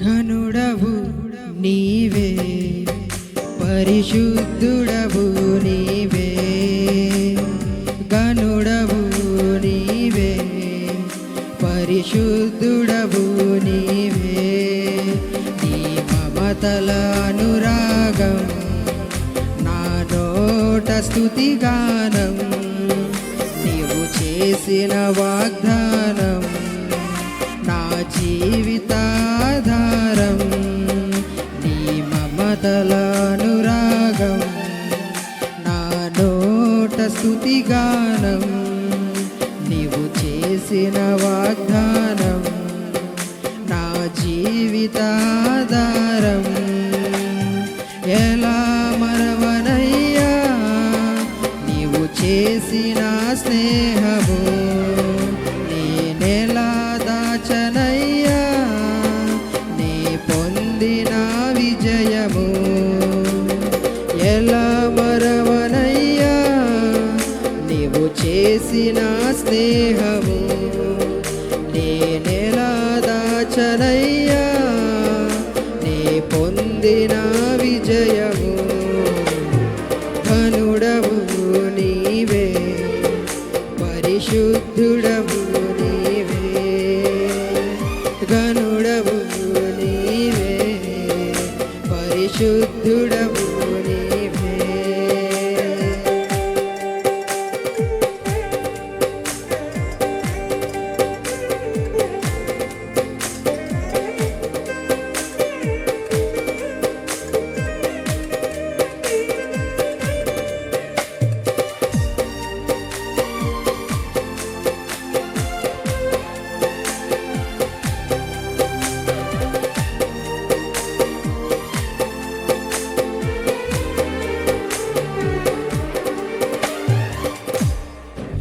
ఘనుడవు నీవే, పరిశుద్ధుడవు నీవే, ఘనుడవు నీవే, పరిశుద్ధుడవు నీవే. నీ మమతల అనురాగం నా నోట స్తుతిగానం, నీవు చేసిన వాగ్దానం నా జీవితాధారం. నీ మమతల అనురాగం నా నోట స్తుతిగానం, నీవు చేసిన వాగ్దానం నా జీవితాధారం. ఎలా మరవనయ్యా నీవు చేసిన స్నేహము, నేనెలా దాచనయ్యా నే పొందిన విజయము. ఎలా మరవనయ్యా నీవు చేసిన స్నేహము, నేనెలా దాచనయ్యా నే పొందిన విజయము. ఘనుడవు నీవే, పరిశుద్ధుడవు నీవే, ఘనుడవు నీవే, పరిశుద్ధుడవు నీవే.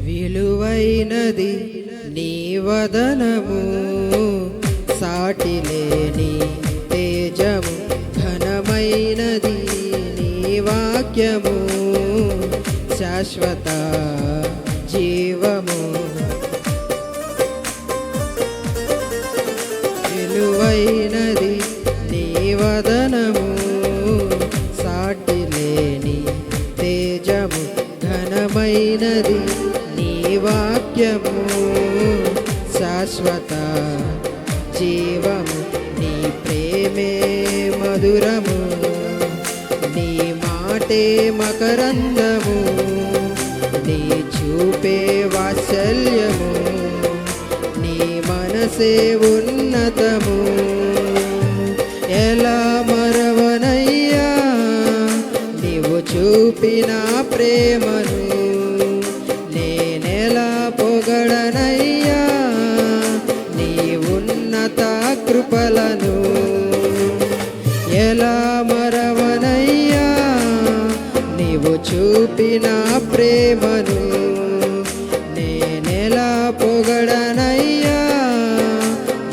విలువైనది నీ వదనము, సాటిలేని తేజము, ఘనమైనది నీ వాక్యము, శాశ్వత జీవము. విలువైనది నీ వదనము, సాటిలేని తేజము, ఘనమైనది నీ వాక్యము, శాశ్వత జీవము. నీ ప్రేమే మధురము, నీ మాటే మకరందము, నీ చూపే వాత్సల్యము, నీ మనసే ఉన్నతము. ఎలా మరవనయ్యా నీవు చూపిన ప్రేమను, నేనెలా పొగడనయ్యా నీ ఉన్నత కృపలను. ఎలా మరవనయ్యా నీవు చూపిన ప్రేమను, నేనెలా పొగడనయ్యా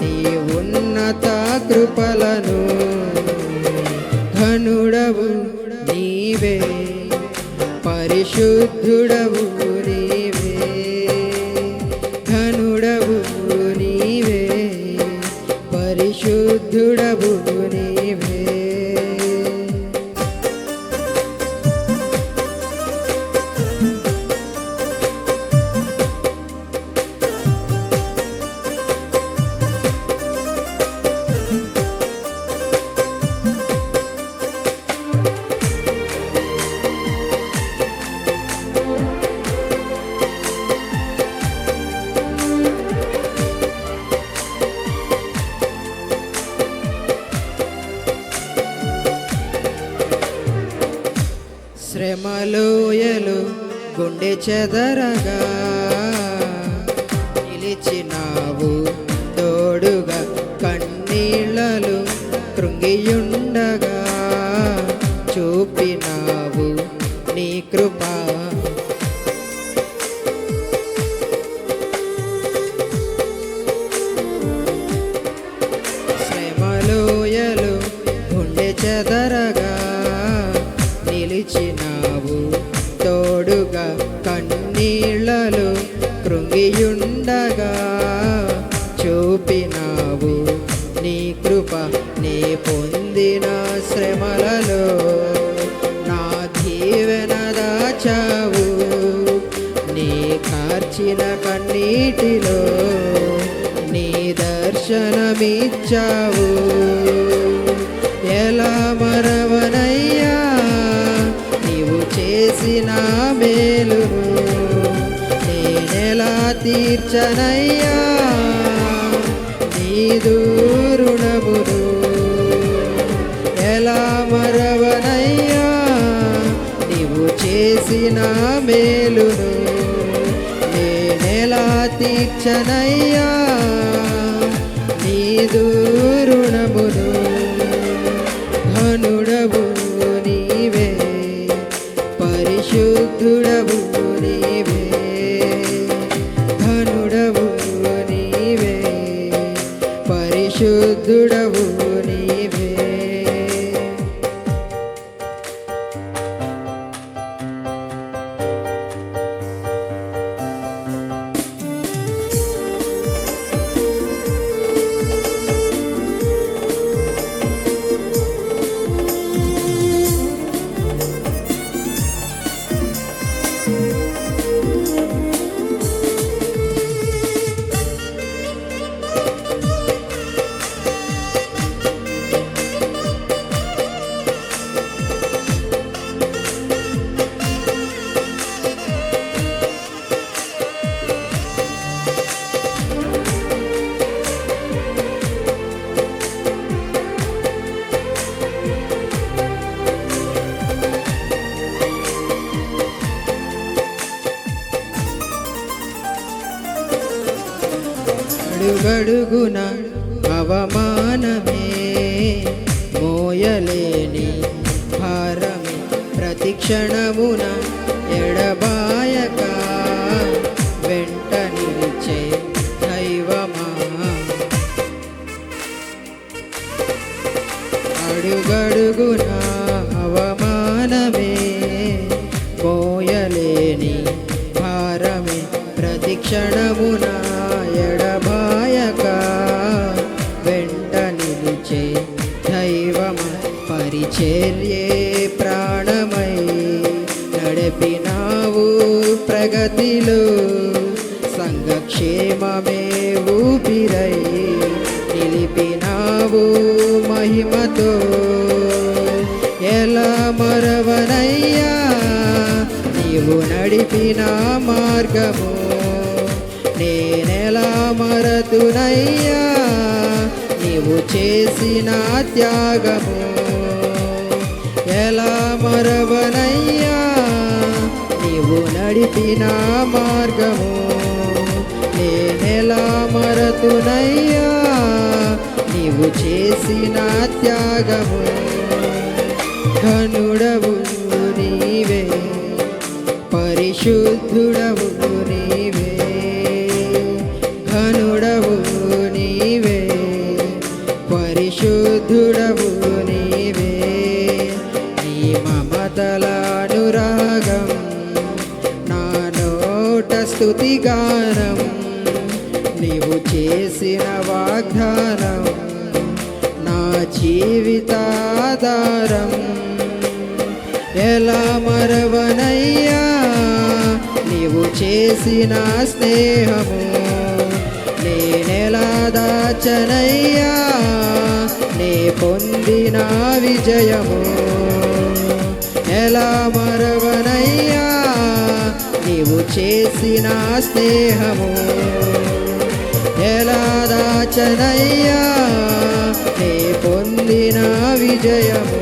నీ ఉన్నత కృపలను. ఘనుడవు నీవే, పరిశుద్ధుడవు నీవే, ఘనుడవు నీవే, పరిశుద్ధుడవు నీవే. శ్రమలోయలు గుండె చెదరగా నిలిచినావు తోడుగా, కన్నీళ్ళలు కృంగియుండగా చూపినావు నీ కృప. శ్రమలోయలు గుండె చెదరగా నిలిచినావు తోడుగా, కన్నీళ్ళలు కృంగియుండగా చూపినావు నీ కృప. నీ పొందిన శ్రమలలో నా దీవెన దాచావు. నీ కార్చిన కన్నీటిలో నీ దర్శనమిచ్చావు. ఎలా మరవనయ్యా నీవు చేసిన మేలును, నేనెలా తీర్చనయ్యా నీదు రుణమును. ఎలా మరవనయ్యా నీవు చేసిన మేలును, నేనెలా తీర్చనయ్యా నీదు రుణమును. ఘనుడవు నీవే, పరిశుద్ధుడవు నీవే, ఘనుడవు నీవే, పరిశుద్ధుడవు నీవే. అడుగడుగున అవమానమే, మోయలేని భారమే, ప్రతి క్షణమున ఎడబాయక వెంట నిలిచే దైవమా. అడుగడుగున అవమానమే, మోయలేని భారమే, ప్రతి క్షణమున ఎడబాయక వెంట నిలిచే దైవమ. పరిచర్యే ప్రాణమై నడిపినావు ప్రగతిలో, సంఘక్షేమమే ఊపిరై నిలిపినావు మహిమతో. ఎలా మరవనయ్యా నీవు నడిపిన మార్గము, నేనెలా మరతునయ్యా నీవు చేసిన త్యాగము. ఎలా మరవనయ్యా నీవు నడిపిన మార్గము, నేనెలా మరతునయ్యా నీవు చేసిన త్యాగము. ఘనుడవు నీవే, పరిశుద్ధుడవు నీవే, ఘనుడవు నీవే, పరిశుద్ధుడవు నీవే. నీ మమతల అనురాగం నా నోట స్తుతిగానం, నీవు చేసిన వాగ్దానం నా జీవితాధారం. ఎలా మరవనయ్యా నీవు చేసిన స్నేహము, నేనెలా దాచనయ్యా నే పొందిన విజయము. ఎలా మరవనయ్యా నీవు చేసిన స్నేహము, ఎలా దాచనయ్యా నే పొందిన విజయము.